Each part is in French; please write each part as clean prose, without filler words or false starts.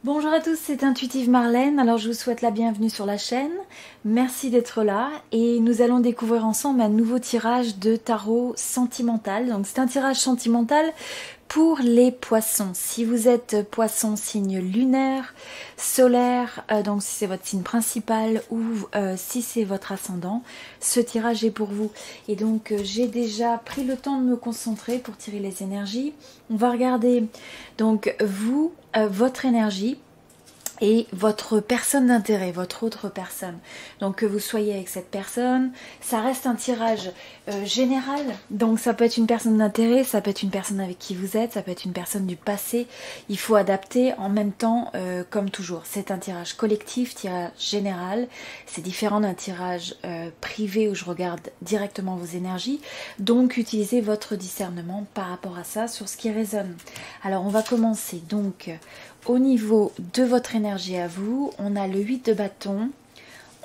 Bonjour à tous, c'est Intuitive Marlène. Alors je vous souhaite la bienvenue sur la chaîne. Merci d'être là et nous allons découvrir ensemble un nouveau tirage de tarot sentimental. Donc c'est un tirage sentimental pour les poissons. Si vous êtes poisson signe lunaire, solaire, donc si c'est votre signe principal ou si c'est votre ascendant, ce tirage est pour vous. Et donc j'ai déjà pris le temps de me concentrer pour tirer les énergies. On va regarder donc vous, votre énergie et votre personne d'intérêt, votre autre personne. Donc que vous soyez avec cette personne, ça reste un tirage général. Donc ça peut être une personne d'intérêt, ça peut être une personne avec qui vous êtes, ça peut être une personne du passé. Il faut adapter en même temps, comme toujours. C'est un tirage collectif, tirage général. C'est différent d'un tirage privé où je regarde directement vos énergies. Donc utilisez votre discernement par rapport à ça, sur ce qui résonne. Alors on va commencer donc au niveau de votre énergie à vous. On a le 8 de bâton,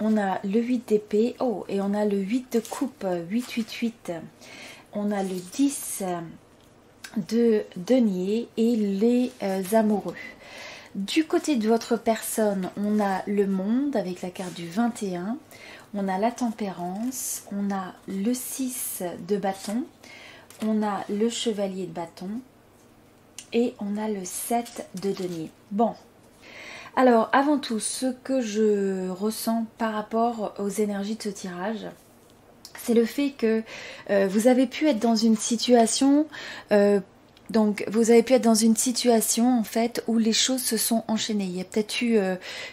on a le 8 d'épée, et on a le 8 de coupe, 8. On a le 10 de denier et les amoureux. Du côté de votre personne, on a le monde avec la carte du 21, on a la tempérance, on a le 6 de bâton, on a le chevalier de bâton, et on a le 7 de denier. Bon, alors avant tout, ce que je ressens par rapport aux énergies de ce tirage, c'est le fait que vous avez pu être dans une situation... Donc vous avez pu être dans une situation en fait où les choses se sont enchaînées. Il y a peut-être eu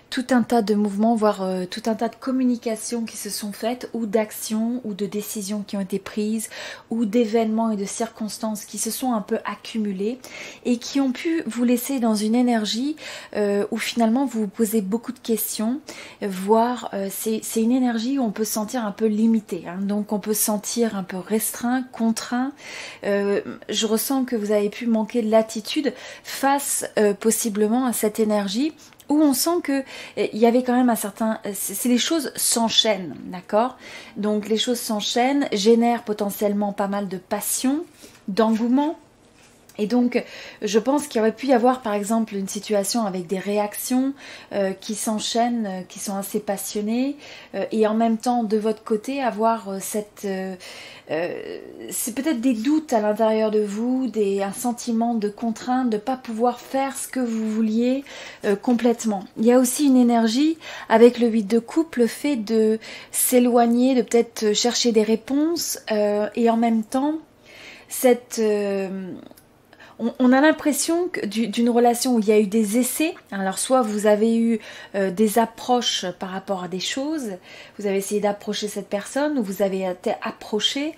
tout un tas de mouvements, voire tout un tas de communications qui se sont faites, ou d'actions ou de décisions qui ont été prises, ou d'événements et de circonstances qui se sont un peu accumulés et qui ont pu vous laisser dans une énergie où finalement vous vous posez beaucoup de questions, voire c'est une énergie où on peut se sentir un peu limité, hein. Donc on peut se sentir un peu restreint, contraint. Je ressens que vous avez pu manquer de latitude face possiblement à cette énergie où on sent que il y avait quand même un certain... les choses s'enchaînent, d'accord? Donc les choses s'enchaînent, génèrent potentiellement pas mal de passion, d'engouement. Et donc, je pense qu'il aurait pu y avoir, par exemple, une situation avec des réactions qui s'enchaînent, qui sont assez passionnées, et en même temps, de votre côté, avoir cette... c'est peut-être des doutes à l'intérieur de vous, un sentiment de contrainte, de ne pas pouvoir faire ce que vous vouliez complètement. Il y a aussi une énergie, avec le 8 de coupe, le fait de s'éloigner, de peut-être chercher des réponses, et en même temps, cette... on a l'impression d'une relation où il y a eu des essais. Alors soit vous avez eu des approches par rapport à des choses, vous avez essayé d'approcher cette personne, ou vous avez été approché.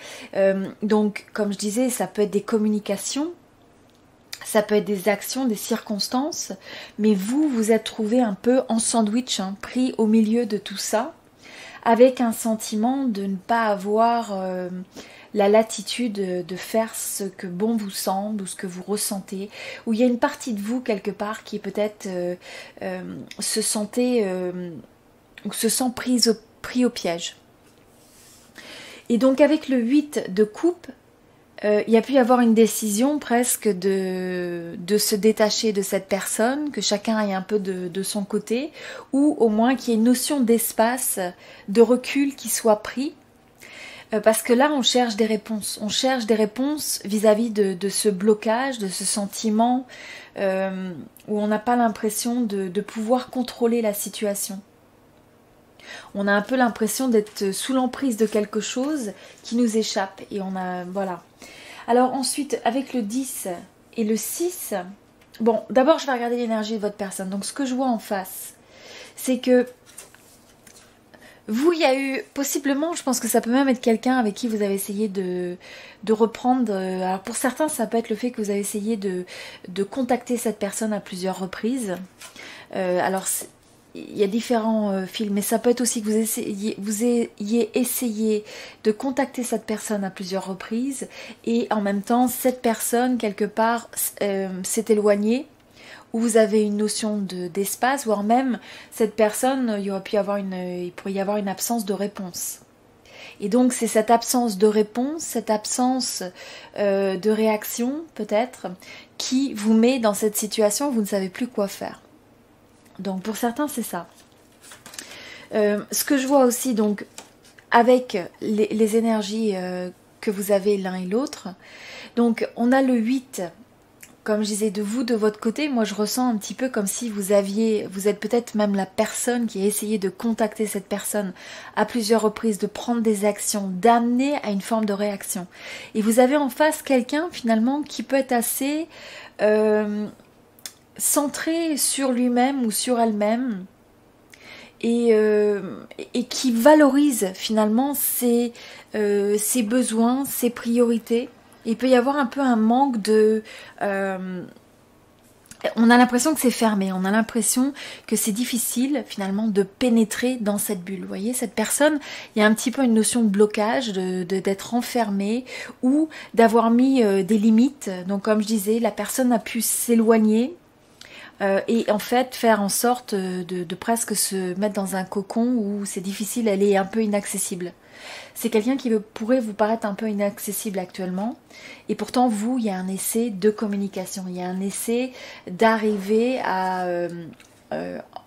Donc comme je disais, ça peut être des communications, ça peut être des actions, des circonstances, mais vous êtes trouvé un peu en sandwich, hein, pris au milieu de tout ça, avec un sentiment de ne pas avoir... la latitude de faire ce que bon vous semble ou ce que vous ressentez, où il y a une partie de vous quelque part qui peut-être se sent pris au piège. Et donc avec le 8 de coupe, il y a pu y avoir une décision presque de se détacher de cette personne, que chacun aille un peu de son côté, ou au moins qu'il y ait une notion d'espace, de recul qui soit pris. Parce que là, on cherche des réponses. On cherche des réponses vis-à-vis de ce blocage, de ce sentiment où on n'a pas l'impression de pouvoir contrôler la situation. On a un peu l'impression d'être sous l'emprise de quelque chose qui nous échappe. Et on a... Voilà. Alors ensuite, avec le 10 et le 6... Bon, d'abord, je vais regarder l'énergie de votre personne. Donc, ce que je vois en face, c'est que vous, il y a eu, possiblement, je pense que ça peut même être quelqu'un avec qui vous avez essayé de reprendre. Alors pour certains, ça peut être le fait que vous avez essayé de contacter cette personne à plusieurs reprises. Alors, il y a différents fils, mais ça peut être aussi que vous ayez essayé de contacter cette personne à plusieurs reprises, et en même temps, cette personne, quelque part, s'est éloignée, où vous avez une notion d'espace, voire même cette personne, il pourrait y avoir une absence de réponse. Et donc c'est cette absence de réponse, cette absence de réaction peut-être, qui vous met dans cette situation où vous ne savez plus quoi faire. Donc pour certains c'est ça. Ce que je vois aussi donc avec les énergies que vous avez l'un et l'autre, donc on a le 8, comme je disais, de vous, de votre côté, moi je ressens un petit peu comme si vous êtes peut-être même la personne qui a essayé de contacter cette personne à plusieurs reprises, de prendre des actions, d'amener à une forme de réaction. Et vous avez en face quelqu'un finalement qui peut être assez centré sur lui-même ou sur elle-même, et qui valorise finalement ses besoins, ses priorités. Il peut y avoir un peu un manque de... on a l'impression que c'est fermé, on a l'impression que c'est difficile finalement de pénétrer dans cette bulle. Vous voyez, cette personne, il y a un petit peu une notion de blocage, d'être enfermée ou d'avoir mis des limites. Donc comme je disais, la personne a pu s'éloigner et en fait faire en sorte de presque se mettre dans un cocon où c'est difficile, elle est un peu inaccessible. C'est quelqu'un qui pourrait vous paraître un peu inaccessible actuellement, et pourtant vous, il y a un essai de communication, il y a un essai d'arriver à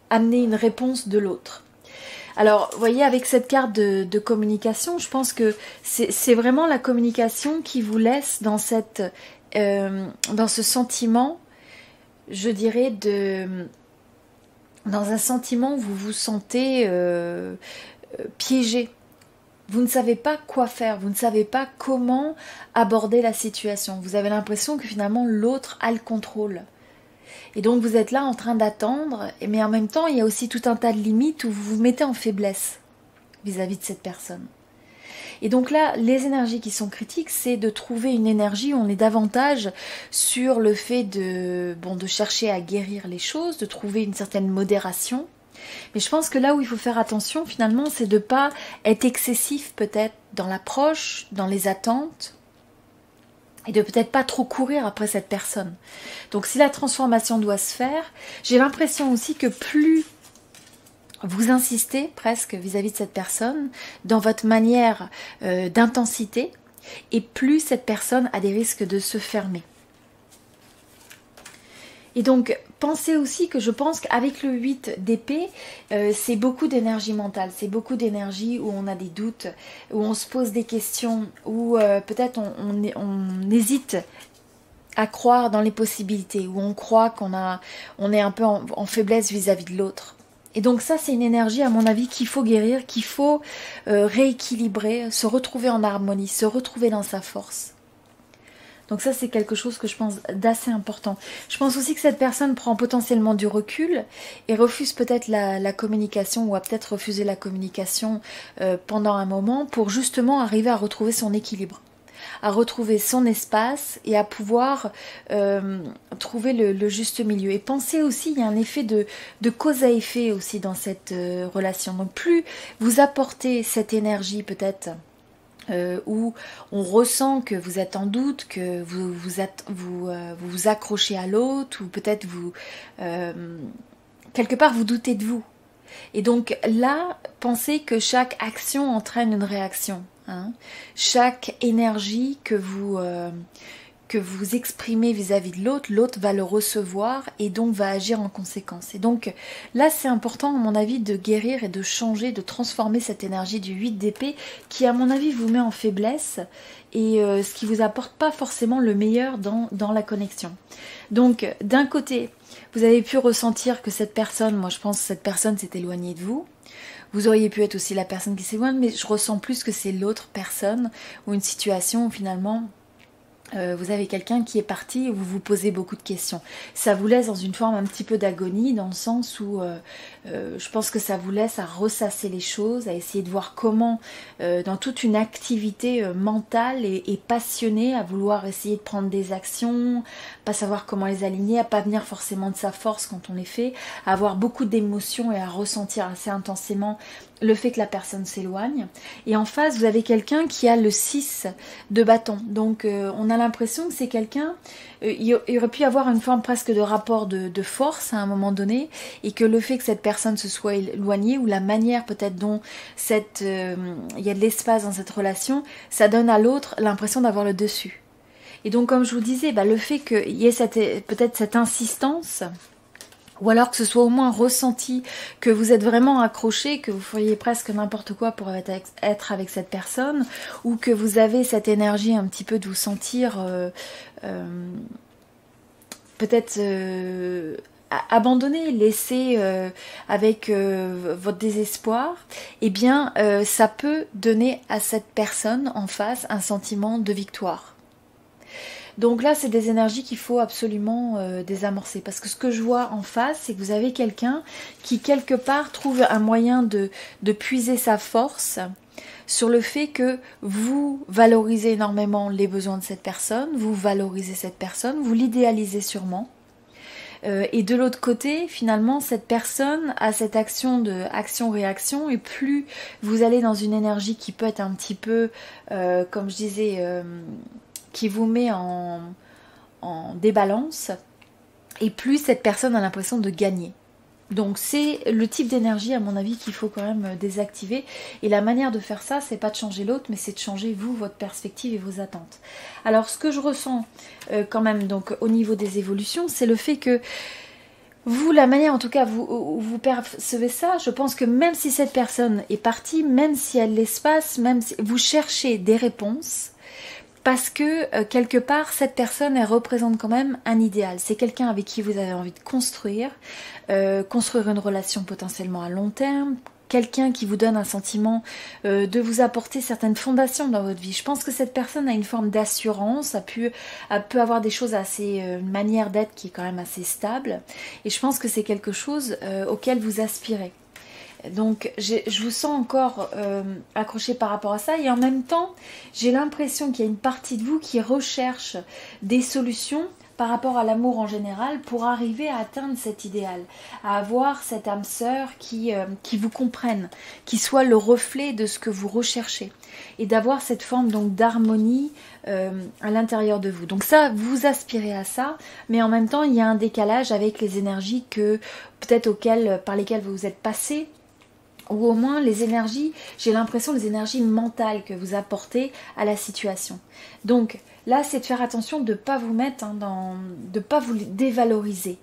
amener une réponse de l'autre. Alors, vous voyez, avec cette carte de communication, je pense que c'est vraiment la communication qui vous laisse dans ce sentiment, je dirais, dans un sentiment où vous vous sentez piégé. Vous ne savez pas quoi faire, vous ne savez pas comment aborder la situation. Vous avez l'impression que finalement l'autre a le contrôle. Et donc vous êtes là en train d'attendre, mais en même temps il y a aussi tout un tas de limites où vous vous mettez en faiblesse vis-à-vis de cette personne. Et donc là, les énergies qui sont critiques, c'est de trouver une énergie où on est davantage sur le fait de chercher à guérir les choses, de trouver une certaine modération. Mais je pense que là où il faut faire attention finalement, c'est de ne pas être excessif peut-être dans l'approche, dans les attentes, et de peut-être pas trop courir après cette personne. Donc si la transformation doit se faire, j'ai l'impression aussi que plus vous insistez presque vis-à-vis de cette personne dans votre manière d'intensité, et plus cette personne a des risques de se fermer. Et donc, pensez aussi que je pense qu'avec le 8 d'épée, c'est beaucoup d'énergie mentale, c'est beaucoup d'énergie où on a des doutes, où on se pose des questions, où peut-être on hésite à croire dans les possibilités, où on croit on est un peu en faiblesse vis-à-vis de l'autre. Et donc ça, c'est une énergie, à mon avis, qu'il faut guérir, qu'il faut rééquilibrer, se retrouver en harmonie, se retrouver dans sa force. Donc ça, c'est quelque chose que je pense d'assez important. Je pense aussi que cette personne prend potentiellement du recul et refuse peut-être la communication, ou a peut-être refusé la communication pendant un moment pour justement arriver à retrouver son équilibre, à retrouver son espace et à pouvoir trouver le juste milieu. Et pensez aussi, il y a un effet de cause à effet aussi dans cette relation. Donc plus vous apportez cette énergie peut-être où on ressent que vous êtes en doute, que vous vous accrochez à l'autre, ou peut-être quelque part vous doutez de vous. Et donc là, pensez que chaque action entraîne une réaction. Chaque énergie que vous exprimez vis-à-vis de l'autre, l'autre va le recevoir et donc va agir en conséquence. Et donc là, c'est important, à mon avis, de guérir et de changer, de transformer cette énergie du 8 d'épée qui, à mon avis, vous met en faiblesse et ce qui vous apporte pas forcément le meilleur dans la connexion. Donc, d'un côté, vous avez pu ressentir que cette personne, moi je pense que cette personne s'est éloignée de vous. Vous auriez pu être aussi la personne qui s'éloigne, mais je ressens plus que c'est l'autre personne ou une situation où finalement vous avez quelqu'un qui est parti et vous vous posez beaucoup de questions. Ça vous laisse dans une forme un petit peu d'agonie, dans le sens où je pense que ça vous laisse à ressasser les choses, à essayer de voir comment, dans toute une activité mentale et passionnée, à vouloir essayer de prendre des actions, pas savoir comment les aligner, à pas venir forcément de sa force quand on les fait, à avoir beaucoup d'émotions et à ressentir assez intensément le fait que la personne s'éloigne. Et en face, vous avez quelqu'un qui a le 6 de bâton. Donc on a a l'impression que c'est quelqu'un, il y aurait pu y avoir une forme presque de rapport de force à un moment donné, et que le fait que cette personne se soit éloignée, ou la manière peut-être dont il y a de l'espace dans cette relation, ça donne à l'autre l'impression d'avoir le dessus. Et donc comme je vous disais, le fait qu'il y ait peut-être cette insistance, ou alors que ce soit au moins ressenti, que vous êtes vraiment accroché, que vous feriez presque n'importe quoi pour être avec cette personne, ou que vous avez cette énergie un petit peu de vous sentir peut-être abandonné, laissé avec votre désespoir, eh bien ça peut donner à cette personne en face un sentiment de victoire. Donc là, c'est des énergies qu'il faut absolument désamorcer. Parce que ce que je vois en face, c'est que vous avez quelqu'un qui, quelque part, trouve un moyen de puiser sa force sur le fait que vous valorisez énormément les besoins de cette personne, vous valorisez cette personne, vous l'idéalisez sûrement. Et de l'autre côté, finalement, cette personne a cette action de action-réaction, et plus vous allez dans une énergie qui peut être un petit peu, comme je disais, qui vous met en débalance, et plus cette personne a l'impression de gagner. Donc c'est le type d'énergie, à mon avis, qu'il faut quand même désactiver. Et la manière de faire ça, c'est pas de changer l'autre, mais c'est de changer vous, votre perspective et vos attentes. Alors ce que je ressens quand même, donc au niveau des évolutions, c'est le fait que vous, la manière en tout cas vous percevez ça, je pense que même si cette personne est partie, même si elle l'espace, même si vous cherchez des réponses, parce que quelque part, cette personne, elle représente quand même un idéal. C'est quelqu'un avec qui vous avez envie de construire une relation potentiellement à long terme, quelqu'un qui vous donne un sentiment de vous apporter certaines fondations dans votre vie. Je pense que cette personne a une forme d'assurance, elle peut avoir des choses assez, une manière d'être qui est quand même assez stable, et je pense que c'est quelque chose auquel vous aspirez. Donc je vous sens encore accroché par rapport à ça, et en même temps j'ai l'impression qu'il y a une partie de vous qui recherche des solutions par rapport à l'amour en général pour arriver à atteindre cet idéal, à avoir cette âme sœur qui vous comprenne, qui soit le reflet de ce que vous recherchez, et d'avoir cette forme donc d'harmonie à l'intérieur de vous. Donc ça, vous aspirez à ça, mais en même temps il y a un décalage avec les énergies que peut-être par lesquelles vous êtes passé, ou au moins les énergies, j'ai l'impression, les énergies mentales que vous apportez à la situation. Donc là, c'est de faire attention de ne pas vous mettre de ne pas vous dévaloriser.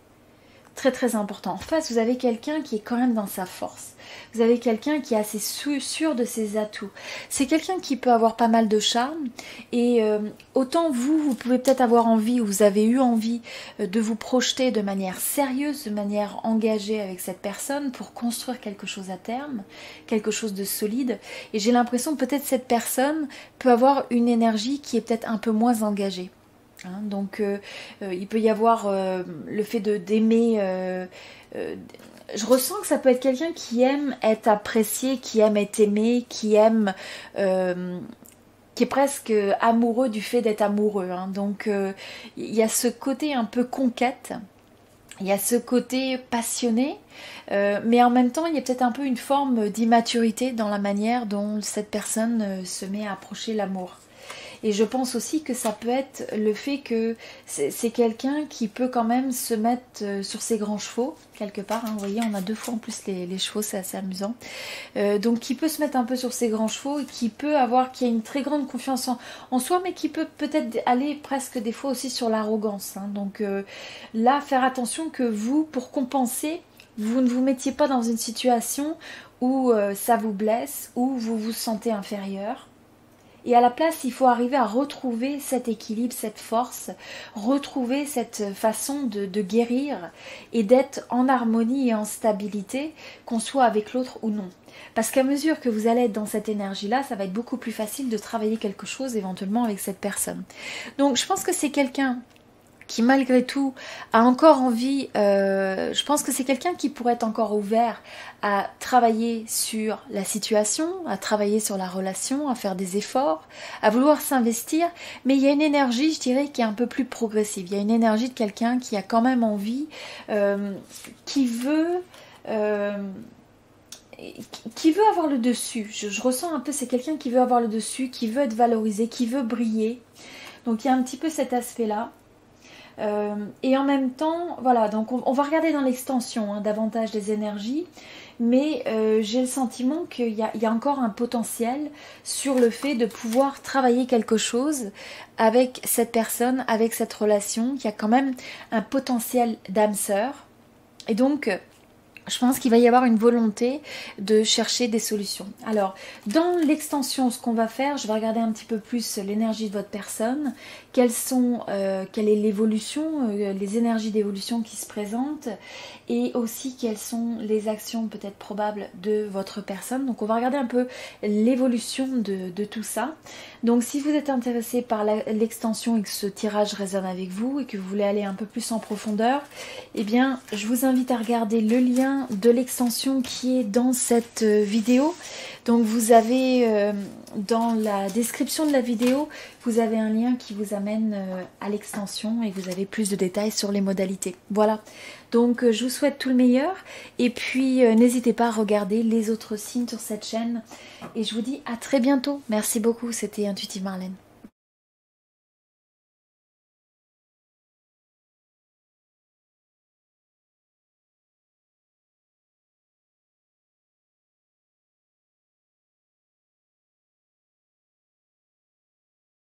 Très très important. En face, vous avez quelqu'un qui est quand même dans sa force. Vous avez quelqu'un qui est assez sûr de ses atouts. C'est quelqu'un qui peut avoir pas mal de charme, et autant vous pouvez peut-être avoir envie, ou vous avez eu envie de vous projeter de manière sérieuse, de manière engagée avec cette personne pour construire quelque chose à terme, quelque chose de solide. Et j'ai l'impression peut-être cette personne peut avoir une énergie qui est peut-être un peu moins engagée. Donc il peut y avoir le fait d'aimer, je ressens que ça peut être quelqu'un qui aime être apprécié, qui aime être aimé, qui aime, qui est presque amoureux du fait d'être amoureux. Donc il y a ce côté un peu conquête, il y a ce côté passionné, mais en même temps il y a peut-être un peu une forme d'immaturité dans la manière dont cette personne se met à approcher l'amour. Et je pense aussi que ça peut être le fait que c'est quelqu'un qui peut quand même se mettre sur ses grands chevaux, quelque part. Vous voyez, on a deux fois en plus les chevaux, c'est assez amusant. Donc qui peut se mettre un peu sur ses grands chevaux, et qui a une très grande confiance en soi, mais qui peut peut-être aller presque des fois aussi sur l'arrogance. Donc là, faire attention que vous, pour compenser, vous ne vous mettiez pas dans une situation où ça vous blesse, où vous vous sentez inférieur. Et à la place, il faut arriver à retrouver cet équilibre, cette force, retrouver cette façon de guérir et d'être en harmonie et en stabilité, qu'on soit avec l'autre ou non. Parce qu'à mesure que vous allez être dans cette énergie-là, ça va être beaucoup plus facile de travailler quelque chose éventuellement avec cette personne. Donc je pense que c'est quelqu'un qui malgré tout a encore envie, je pense que c'est quelqu'un qui pourrait être encore ouvert à travailler sur la situation, à travailler sur la relation, à faire des efforts, à vouloir s'investir, mais il y a une énergie, je dirais, qui est un peu plus progressive. Il y a une énergie de quelqu'un qui a quand même envie, qui veut avoir le dessus. Je ressens un peu, c'est quelqu'un qui veut avoir le dessus, qui veut être valorisé, qui veut briller. Donc il y a un petit peu cet aspect-là. Et en même temps, voilà, donc on va regarder dans l'extension hein, davantage des énergies, mais j'ai le sentiment qu'il y a encore un potentiel sur le fait de pouvoir travailler quelque chose avec cette personne, avec cette relation, qu'il y a quand même un potentiel d'âme sœur. Et donc, je pense qu'il va y avoir une volonté de chercher des solutions. Alors, dans l'extension, ce qu'on va faire, je vais regarder un petit peu plus l'énergie de votre personne, quelle est l'évolution, les énergies d'évolution qui se présentent, et aussi quelles sont les actions peut-être probables de votre personne. Donc, on va regarder un peu l'évolution de tout ça. Donc, si vous êtes intéressé par l'extension et que ce tirage résonne avec vous et que vous voulez aller un peu plus en profondeur, eh bien, je vous invite à regarder le lien de l'extension qui est dans cette vidéo. Donc vous avez dans la description de la vidéo, vous avez un lien qui vous amène à l'extension et vous avez plus de détails sur les modalités. Voilà, donc je vous souhaite tout le meilleur et puis n'hésitez pas à regarder les autres signes sur cette chaîne et je vous dis à très bientôt. Merci beaucoup, c'était Intuitive Marlène.